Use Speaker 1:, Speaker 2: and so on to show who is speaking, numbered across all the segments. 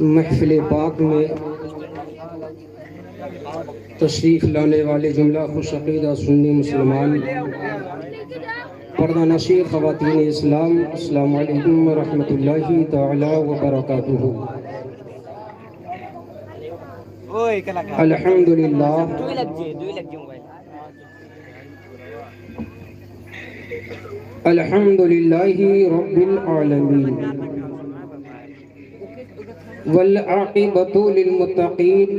Speaker 1: محفل پاک میں تشریف لانے والے جملہ خوش عقیدہ سنی مسلمان پردہ نشین خواتین اسلام، السلام علیکم ورحمۃ اللہ تعالی وبرکاتہ۔ الحمدللہ الحمدللہ رب العالمین والعاقبۃ للمتقین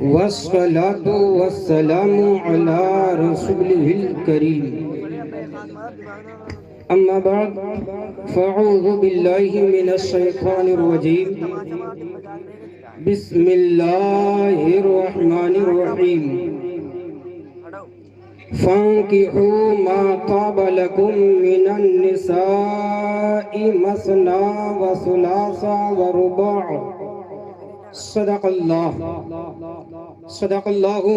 Speaker 1: والصلاة والسلام علی رسولہ الکریم، اما بعد فاعوذ باللہ من الشیطان الرجیم، بسم اللہ الرحمن الرحیم، فانکحوا ما طاب لکم من النساء مثنی وثلاث ورباع۔ صدق اللہ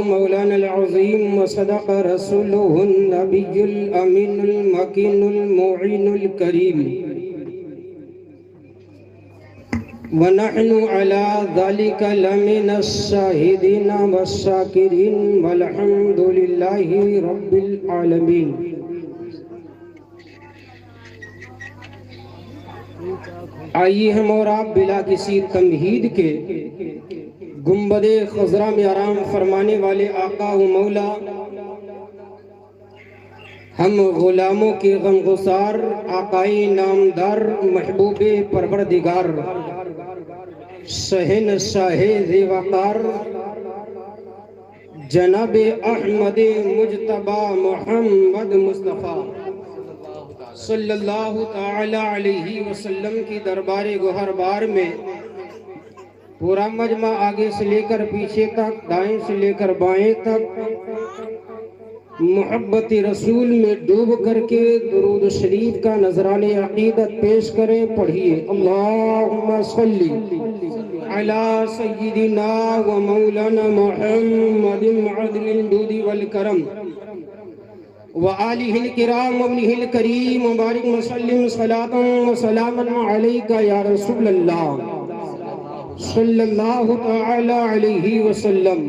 Speaker 1: مولانا العظیم وصدق رسولہ النبی الامین المکین المعین الکریم، ونحن على ذلك لمن الشاہدین والشاکرین والحمد للہ رب العالمین۔ آئیے ہم اور آپ بلا کسی تمہید کے گنبد خضرا میں آرام فرمانے والے آقا و مولا، ہم غلاموں کے غمگسار آقائی نامدار محبوب پروردگار شہنشاہ ذی وقار جناب احمد مجتبی محمد مصطفیٰ صلی اللہ تعالی علیہ وسلم کی دربار گوہر بار میں پورا مجمع آگے سے لے کر پیچھے تک، دائیں سے لے کر بائیں تک محبت رسول میں ڈوب کر کے درود شریف کا نذران عقیدت پیش کریں۔ پڑھیے اللہم صلی علی سیدنا و مولانا محمد عدل الجود والکرم وآلہ الکرام وابنہ الکریم وبارک وسلم صلاة و سلاما علیکہ یا رسول اللہ صلی اللہ تعالی علیہ وسلم۔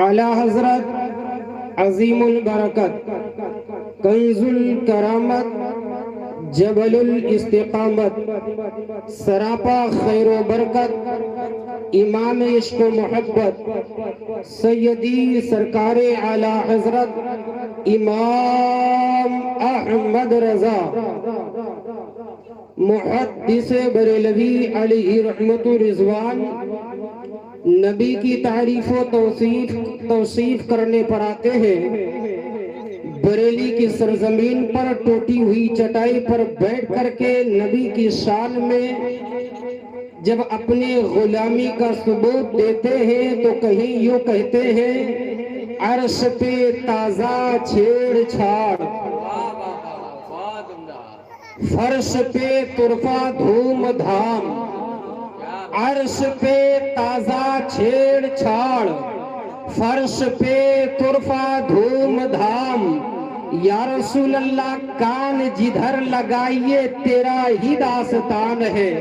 Speaker 1: اعلی حضرت عظیم البرکت کنز الکرامت جبل الاستقامت سراپا خیر و برکت امام عشق و محبت سیدی سرکار اعلی حضرت امام احمد رضا محدث بریلوی علیہ رحمت و رضوان نبی کی تعریف و توصیف کرنے پر آتے ہیں۔ بریلی کی سرزمین پر ٹوٹی ہوئی چٹائی پر بیٹھ کر کے نبی کی شان میں جب اپنے غلامی کا ثبوت دیتے ہیں تو کہیں یوں کہتے ہیں، عرش پہ تازہ چھیڑ چھاڑ، فرش پہ طرفہ دھوم دھام، عرش پہ تازہ چھیڑ چھاڑ، فرش پہ طرفہ دھوم دھام، یا رسول اللہ کان جدھر لگائیے تیرا ہی داستان ہے۔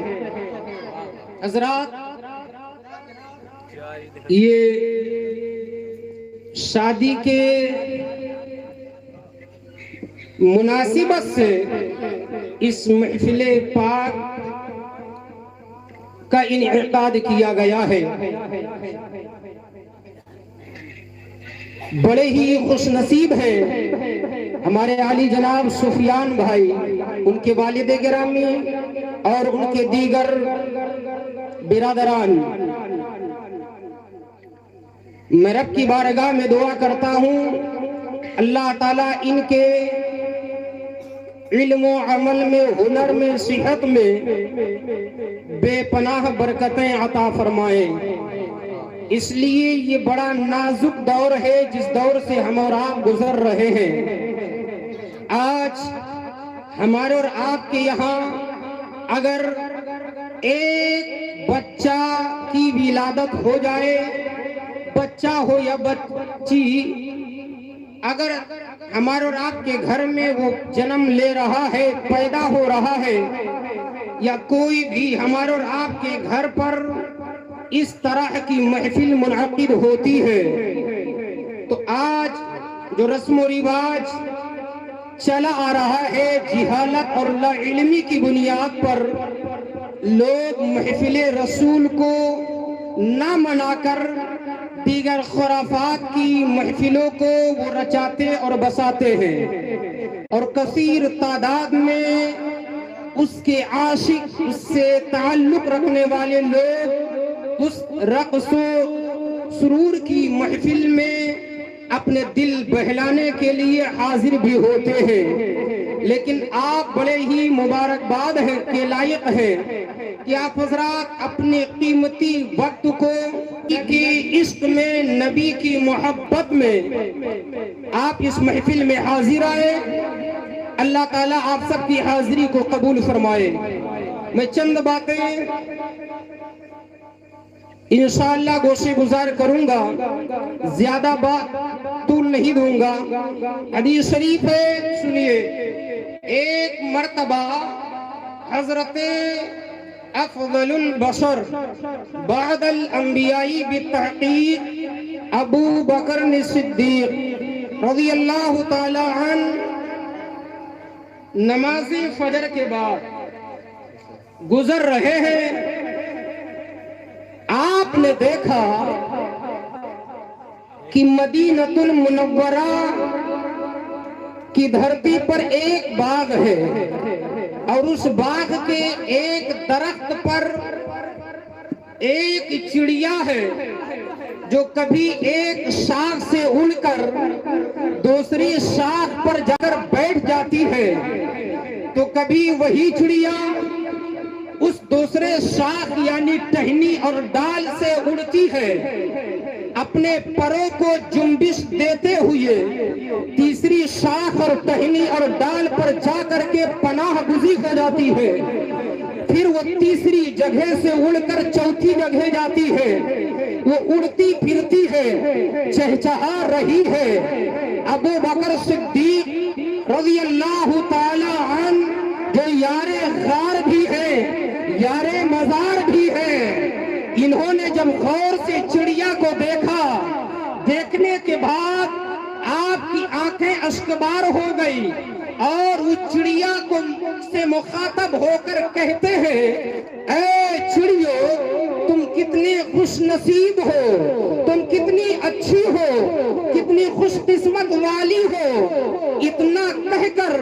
Speaker 1: حضرات، یہ شادی کے مناسبت سے اس محفل پاک کا انعقاد کیا گیا ہے۔ بڑے ہی خوش نصیب ہیں ہمارے عالی جناب سفیان بھائی، ان کے والد گرامی اور ان کے دیگر برادران۔ میں رب کی بارگاہ میں دعا کرتا ہوں اللہ تعالیٰ ان کے علم و عمل میں، ہنر میں، صحت میں بے پناہ برکتیں عطا فرمائیں۔ اس لیے یہ بڑا نازک دور ہے جس دور سے ہم اور آپ گزر رہے ہیں۔ آج ہمارے اور آپ کے یہاں اگر ایک بچہ کی ولادت ہو جائے، بچہ ہو یا بچی، اگر ہمارے اور آپ کے گھر میں وہ جنم لے رہا ہے، پیدا ہو رہا ہے، یا کوئی بھی ہمارے اور آپ کے گھر پر اس طرح کی محفل منعقد ہوتی ہے، تو آج جو رسم و رواج چلا آ رہا ہے جہالت اور لا علمی کی بنیاد پر، لوگ محفل رسول کو نہ منا کر دیگر خرافات کی محفلوں کو وہ رچاتے اور بساتے ہیں، اور کثیر تعداد میں اس کے عاشق، اس سے تعلق رکھنے والے لوگ اس رقص و سرور کی محفل میں اپنے دل بہلانے کے لیے حاضر بھی ہوتے ہیں۔ لیکن آپ بڑے ہی مبارکباد ہیں کے لائق ہیں کہ آپ حضرات اپنے قیمتی وقت کو کی عشق میں، نبی کی محبت میں آپ اس محفل میں حاضر آئے۔ اللہ تعالیٰ آپ سب کی حاضری کو قبول فرمائے۔ میں چند باتیں انشاءاللہ گوشے گزار کروں گا، زیادہ بات طول نہیں دوں گا۔ حدیث شریف ہے، سنیے۔ ایک مرتبہ حضرت افضل البشر بعد الانبیاء بالتحقیق ابو بکر صدیق رضی اللہ تعالی عنہ نماز فجر کے بعد گزر رہے ہیں۔ آپ نے دیکھا کہ مدینہ المنورہ کی دھرتی پر ایک باغ ہے، اور اس باغ کے ایک درخت پر ایک چڑیا ہے جو کبھی ایک شاخ سے اڑ کر دوسری شاخ پر جا کر بیٹھ جاتی ہے، تو کبھی وہی چڑیا اس دوسرے شاخ یعنی ٹہنی اور ڈال سے اڑتی ہے، اپنے پروں کو جنبش دیتے ہوئے تیسری شاخ اور ٹہنی اور ڈال پر جا کر کے پناہ گزین ہو جاتی ہے، پھر وہ تیسری جگہ سے اڑ کر چوتھی جگہ جاتی ہے، وہ اڑتی پھرتی ہے، چہچہا رہی ہے۔ ابو بکر صدیق رضی اللہ تعالی عنہ جو یار غار بھی ہے، یار مزار بھی ہے، انہوں نے جب غور سے چڑیا کو دیکھا، دیکھنے کے بعد آپ کی آنکھیں اشکبار ہو گئی، اور اس چڑیا کو سے مخاطب ہو کر کہتے ہیں، اے چڑیو تم کتنی خوش نصیب ہو، تم کتنی اچھی ہو، کتنی خوش قسمت والی ہو۔ اتنا کہہ کر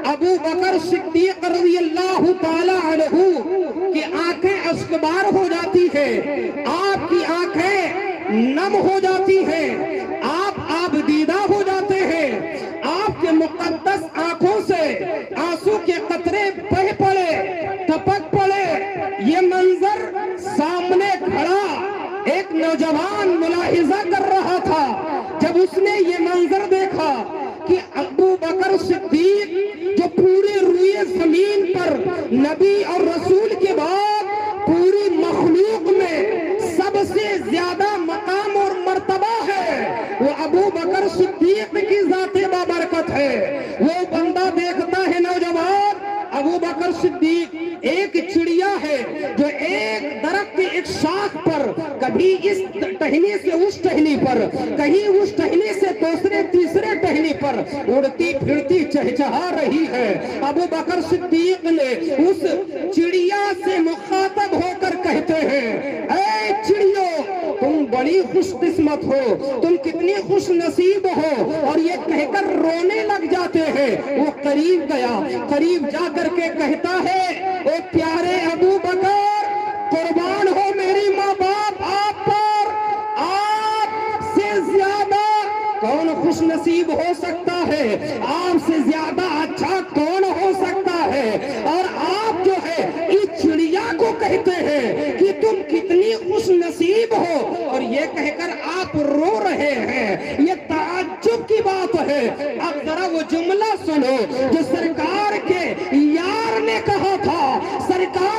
Speaker 1: ابو بکر صدیق رضی اللہ تعالی عنہ کی آنکھیں اشکبار ہو جاتی ہے، آپ کی آنکھیں نم ہو جاتی ہیں، آپ آبدیدہ ہو جاتے ہیں، آپ کے مقدس آنکھوں سے آنسو کے قطرے بہہ پڑے، ٹپک پڑے۔ یہ منظر سامنے کھڑا ایک نوجوان ملاحظہ کر رہا تھا، جب اس نے یہ منظر دیکھا کہ ابو بکر صدیق جو پوری روئے زمین پر نبی اور رسول کے بعد پوری مخلوق میں سب سے زیادہ مقام اور مرتبہ ہے، وہ ابو بکر صدیق کی ذات بابرکت ہے۔ وہ بندہ دیکھتا ہے نوجوان ابو بکر صدیق ایک چڑیا ہے جو ایک درخت کی ایک شاخ پر کبھی اس ٹہنی سے اس ٹہنی پر، کہیں اس ٹہنی سے دوسرے تیسرے ٹہنی پر اڑتی پھرتی چہچہا رہی ہے۔ ابو بکر صدیق نے اس چڑیا سے مخاطب ہو کر کہتے ہیں، اے چڑیو تم بڑی خوش قسمت ہو، تم کتنی خوش نصیب ہو، اور یہ کہہ کر رونے لگ جاتے ہیں۔ وہ قریب گیا، قریب جا کر کے کہتا ہے، اے پیارے ابو بکر قربان ہو میری ماں باپ آپ پر، آپ سے زیادہ کون خوش نصیب ہو سکتا ہے، آپ سے زیادہ اچھا کون ہو سکتا ہے، اور آپ جو ہے اس چڑیا کو کہتے ہیں کہ تم کتنی خوش نصیب ہو، اور یہ کہہ کر آپ رو رہے ہیں۔ یہ تعجب کی بات ہے۔ اب ذرا وہ جملہ سنو جو سرکار کے یار نے کہا تھا، سرکار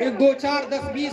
Speaker 1: 1 2 4 10 20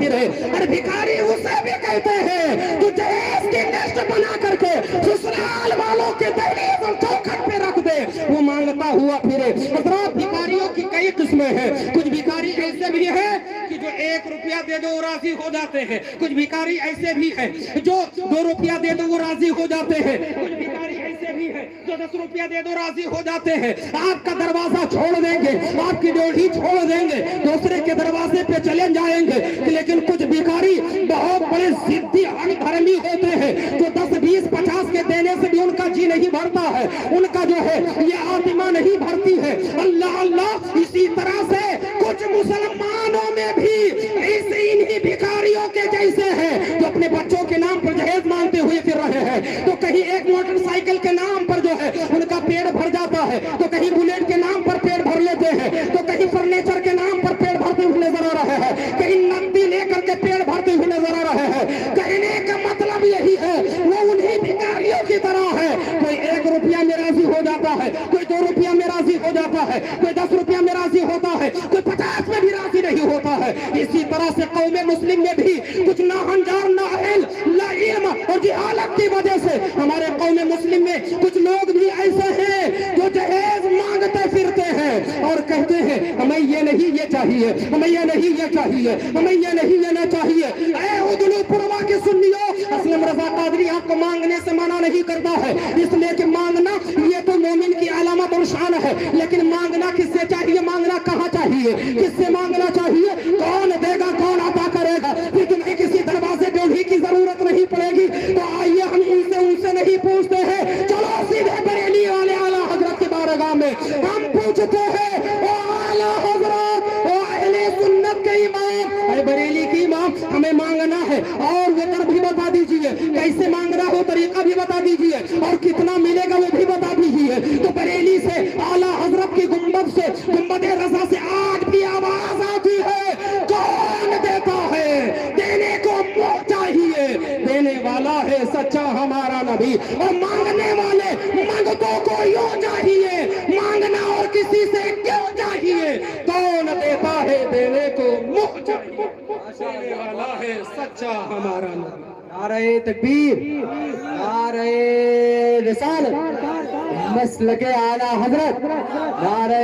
Speaker 1: پھرے. اور بھکاری اسے بھی کہتے ہیں جو جہیز کی لسٹ بنا کر کے سسرال والوں کے دہلیز اور چوکھٹ پہ رکھ دے, وہ مانگتا ہوا پھرے. حضرات بھکاریوں کی کئی قسمیں ہیں. کچھ بھکاری ایسے بھی ہیں کہ جو 1 روپیہ دے دو وہ راضی ہو جاتے ہیں. کچھ بھکاری ایسے بھی ہیں جو 2 روپیہ دے دو وہ راضی ہو جاتے ہیں. کچھ بھکاری ایسے بھی ہیں جو 10 روپیہ دے دو راضی ہو جاتے ہیں. آپ کا دروازہ چھوڑ دیں گے, آپ کی ڈیوڑھی چھوڑ دیں گے, دوسرے کے دروازے پہ چلے جائیں گے. لیکن کچھ بھکاری بہت بڑے ضدی دھرمی ہوتے ہیں جو 10 20 50 کے دینے سے بھی ان کا جی نہیں بھرتا ہے, ان کا جو ہے یہ آتما نہیں بھرتی ہے. اللہ اللہ. اسی طرح سے کچھ مسلمانوں میں بھی انہی بھکاریوں کے جیسے ہیں جو اپنے بچوں کے نام پر جہیز مانگتے ہوئے پھر رہے ہیں. تو کہیں ایک موٹر سائیکل کے نام پر جو ہے ان کا پیڑ بھر جاتا ہے, تو کہیں بلیٹ کے نام پر پیڑ بھر لیتے ہیں, تو کہیں فرنیچر کے نام پر پیڑ بھرتے ہوئے نظر آ رہے ہیں, کہیں نقدی لے کر کے پیڑ بھرتے ہوئے نظر آ رہے ہیں. کہنے کا مطلب یہی ہے وہ انہی بھکاریوں کی طرح ہے. کوئی 1 روپیہ میں راضی ہو جاتا ہے, کوئی 2 روپیہ میں راضی ہو جاتا ہے, کوئی 10 روپیہ میں راضی ہوتا ہے, کوئی 50 میں بھی راضی نہیں ہوتا ہے. اسی طرح سے قوم مسلم میں بھی کچھ ناہنجار نااہل لا علم اور جہالت کی وجہ سے ہمارے قوم مسلم میں کچھ لوگ بھی ایسے ہیں جو جہیز مانگتے پھرتے ہیں اور کہتے ہیں ہمیں یہ نہیں یہ چاہیے, ہمیں یہ نہیں یہ چاہیے, ہمیں یہ نہیں یہ نہ چاہیے. اے عدلو پروا کے سنیو, اسلم رضا قادری آپ کو مانگنے سے منع نہیں کرتا ہے, اس لیے کہ مانگنا یہ تو مومن کی علامت اور شان ہے. لیکن مانگنا کس سے چاہیے, مانگنا کہاں چاہیے, کس سے مانگنا چاہیے, کون دے گا, کون عطا کرے گا. پھر تمہیں کسی دروازے ڈیوڑھی کی ضرورت نہیں پڑے گی. تو آئیے ہم ان سے نہیں پوچھتے ہیں, چلو سیدھے بریلی والے اعلیٰ حضرت کی بارگاہ میں ہم پوچھتے ہیں, او اعلیٰ حضرت, او اہل سنت کے امام, اے بریلی کی امام, ہمیں مانگنا ہے اور وہ طرف بھی بتا دیجئے, کیسے مانگنا ہو طریقہ بھی بتا دیجئے, اور کتنا ملے گا وہ بھی بتا دیجئے. تو بریلی سے اعلیٰ حضرت کی گنبد سے, گنبد رضا سے آج بھی آواز آتی ہے, کون دیتا ہے, دینے کو منہ چاہیے, دینے والا ہے سچا ہمارا نبی, اور مانگنے والے منگتوں کو یوں چاہیے, مانگنا اور کسی سے کیوں چاہیے, کون دیتا ہے, دینے کو منہ چاہیے, دینے والا ہے سچا ہمارا نبی.
Speaker 2: نعرہ تکبیر, نعرہ رسالت, مسلک اعلیٰ حضرت, نعرہ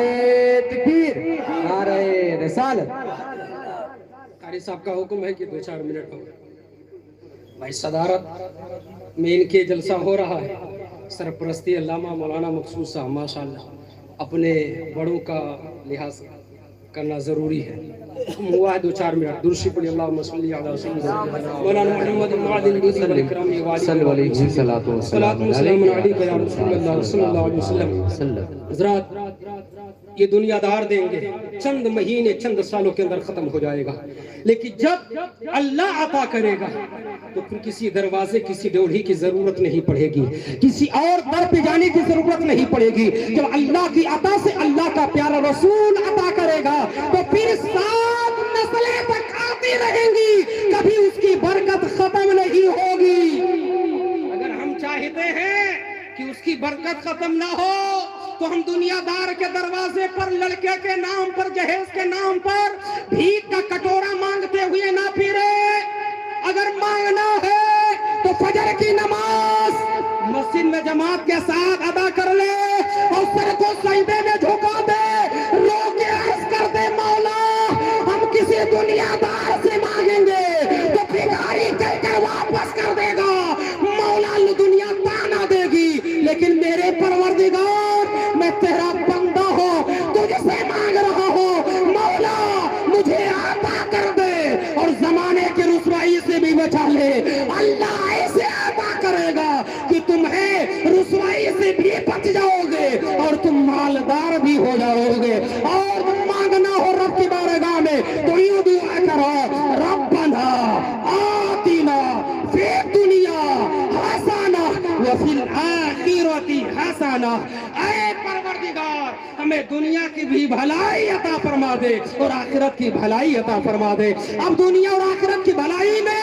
Speaker 2: تکبیر, نعرہ رسالت.
Speaker 1: قاری صاحب کا حکم ہے کہ 2-4 منٹ ہو. بھائی صدارت میں ان کے جلسہ ہو رہا ہے, سرپرستی علامہ مولانا مقصود صاحب, ماشاءاللہ اپنے بڑوں کا لحاظ کرنا ضروری ہے. ہوا ہے 2-4 منٹ. درشی پڑھی اللہم صلی علی سیدنا مولانا محمد معدن صلی اللہ علیہ وسلم, صلاۃ و سلام علیک یا رسول اللہ صلی اللہ علیہ وسلم. حضرات یہ دنیا دار دیں گے, چند مہینے چند سالوں کے اندر ختم ہو جائے گا, لیکن جب اللہ عطا کرے گا تو پھر کسی دروازے, کسی ڈیوڑھی کی ضرورت نہیں پڑے گی, کسی اور در پہ جانے کی ضرورت نہیں پڑے گی. جب اللہ کی عطا سے اللہ کا پیارا رسول عطا کرے گا تو پھر 7 نسلیں تک آتی رہیں گی, کبھی اس کی برکت ختم نہیں ہوگی. اگر ہم چاہتے ہیں کہ اس کی برکت ختم نہ ہو تو ہم دنیا دار کے دروازے پر لڑکے کے نام پر, جہیز کے نام پر بھیک کا کٹورا مانگتے ہوئے نہ پھرے. اگر مانگنا ہے تو فجر کی نماز مسجد میں جماعت کے ساتھ ادا کر لے اور سر کو سجدے میں جھکا دے, رو کے عرض کر دے, مولا ہم کسی دنیا دار سے مانگیں گے تو بھکاری کہہ کر واپس کر دے گا, مولا دنیا تانا دے گی, لیکن میرے پروردگار میں تیرا بندہ ہوں, تجھ سے مانگ رہا ہوں, مولا مجھے عطا کر دے اور زمانے کی رسوائی سے بھی بچا لے. اللہ ایسے عطا کرے گا کہ تمہیں رسوائی سے بھی بچ جاؤ گے اور تم مالدار بھی ہو جاؤ گے. اور تم مانگنا ہو رب کی بارگاہ میں تو یوں دعا کرو, ربنا آتنا فی الدنیا حسنہ وفی الآخرۃ حسنہ. اے پروردگار ہمیں دنیا کی بھی بھلائی عطا فرما دے اور آخرت کی بھلائی عطا فرما دے. اب دنیا اور آخرت کی بھلائی میں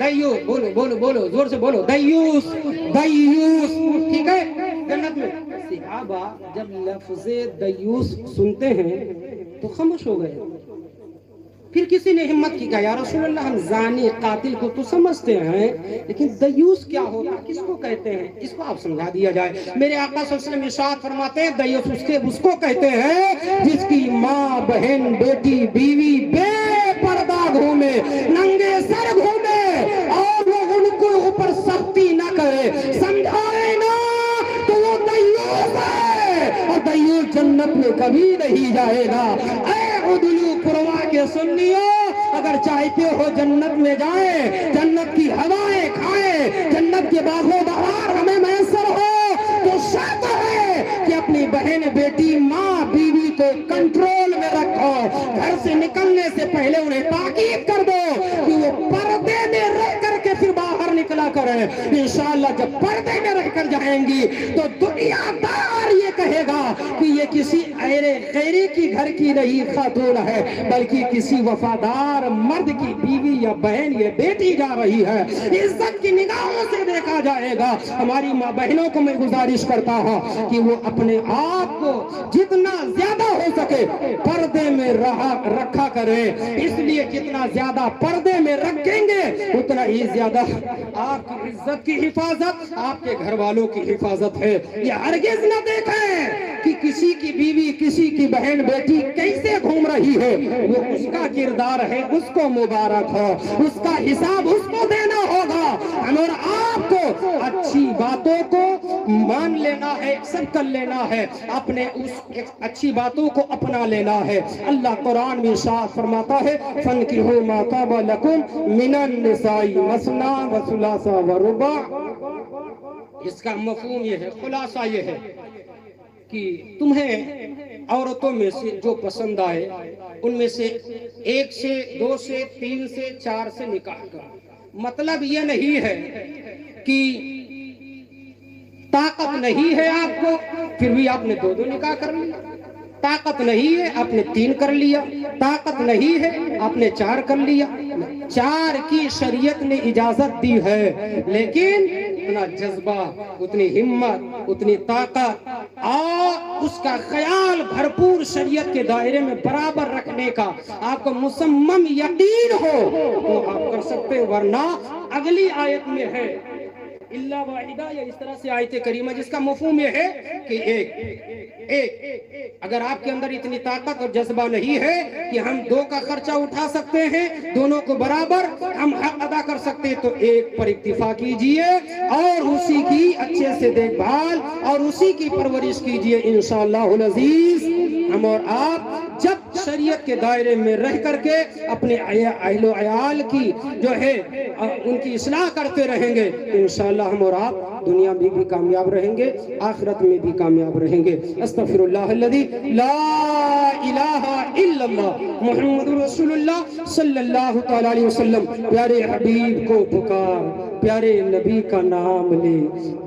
Speaker 1: دیوس، بولو بولو بولو زور سے بولو، دیوس دیوس، ٹھیک ہے؟ جنت میں صحابہ جب لفظ دیوس سنتے ہیں تو خاموش ہو گئے. پھر کسی نے ہمت کی کہا یا رسول اللہ ہم زانی قاتل کو تو سمجھتے ہیں لیکن دیوس کیا ہوتا ہے، کس کو کہتے ہیں، اس کو آپ سمجھا دیا جائے. میرے آقا صلی اللہ علیہ وسلم ارشاد فرماتے ہیں دیوس اس کو کہتے ہیں جس کی ماں بہن بیٹی بیوی بے پردہ گھومے، ننگے سر گھومے اور وہ ان کو اوپر سختی نہ کرے، سمجھائے نہ، تو وہ دیوس ہے اور دیوس جنت میں کبھی نہیں جائے گا. اے عدلو پروا کے سنیو، اگر چاہتے ہو جنت میں جائیں، جنت کی ہوائیں کھائیں، جنت کے باغ و بہار ہمیں میسر ہو، تو شرط ہے کہ اپنی بہن بیٹی ماں بیوی کو کنٹرول میں رکھو. گھر سے نکلنے سے پہلے انہیں تاکید کر دو کہ وہ پردے میں رہ کر کے پھر باہر نکلا کریں. انشاءاللہ جب پردے میں رہ کر جائیں گی تو دنیا دار یہ کہے گا کہ یہ کسی غیرے کی گھر کی نہیں خاتون ہے، بلکہ کسی وفادار مرد کی بیوی یا بہن یہ بیٹی جا رہی ہے. عزت کی نگاہوں سے دیکھا جائے گا. ہماری ماں بہنوں کو میں گزارش کرتا ہوں کہ وہ اپنے آپ کو جتنا زیادہ ہو سکے پردے میں رکھا کریں، اس لیے جتنا زیادہ پردے میں رکھیں گے اتنا ہی زیادہ آپ کی عزت کی حفاظت، آپ کے گھر والوں کی حفاظت ہے. یہ ہرگز نہ دیکھیں کہ کسی کی بیوی کسی کی بہن بیٹی کیسے گھوم رہی ہے، وہ اس کا کردار ہے، اس کو مبارک ہو، اس کا حساب اس کو دینا ہوگا. اور آپ کو اچھی باتوں کو مان لینا ہے، ایکسپٹ کر لینا ہے، اپنے اس اچھی باتوں کو اپنا لینا ہے. اللہ قرآن میں ارشاد فرماتا ہے فَانْكِحُوا مَا طَابَ لَكُم مِنَ النِّسَاءِ مَثْنَىٰ وَثُلَاثَ وَرُبَاعَ. اس کا مفہوم یہ ہے، خلاصہ یہ ہے کہ تمہیں عورتوں میں سے جو پسند آئے ان میں سے 1 سے 2 سے 3 سے 4 سے نکاح کرو. مطلب یہ نہیں ہے کہ طاقت نہیں ہے آپ کو پھر بھی آپ نے 2 نکاح کر لیا، طاقت نہیں ہے آپ نے 3 کر لیا، طاقت نہیں ہے آپ نے 4 کر لیا. 4 کی شریعت نے اجازت دی ہے، لیکن اتنا جذبہ، اتنی ہمت، اتنی طاقت اور اس کا خیال بھرپور شریعت کے دائرے میں برابر رکھنے کا آپ کو مصمم یقین ہو تو آپ کر سکتے، ورنہ اگلی آیت میں ہے اللہ واحدہ، یا اس طرح سے آیت کریمہ جس کا مفہوم یہ ہے کہ ایک اگر آپ کے اندر اتنی طاقت اور جذبہ نہیں ہے کہ ہم 2 کا خرچہ اٹھا سکتے ہیں، دونوں کو برابر ہم حق ادا کر سکتے، تو 1 پر اکتفا کیجئے اور اسی کی اچھے سے دیکھ بھال اور اسی کی پرورش کیجئے. انشاءاللہ العزیز ہم اور آپ جب شریعت کے دائرے میں رہ کر کے اپنے اہل و عیال کی جو ہے ان کی اصلاح کرتے رہیں گے، انشاءاللہ ہم اور آپ دنیا میں بھی کامیاب رہیں گے، آخرت میں بھی کامیاب رہیں گے. استغفر اللہ الذی لا الہ الا اللہ محمد رسول اللہ صلی اللہ تعالی علیہ وسلم. پیارے حبیب کو پکار، پیارے نبی کا نام لے،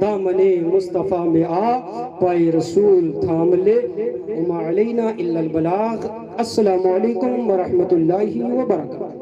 Speaker 1: دامن مصطفیٰ میں آ، پائے رسول تھام لے. وما علینا الا البلاغ. السلام علیکم ورحمۃ اللہ وبرکاتہ.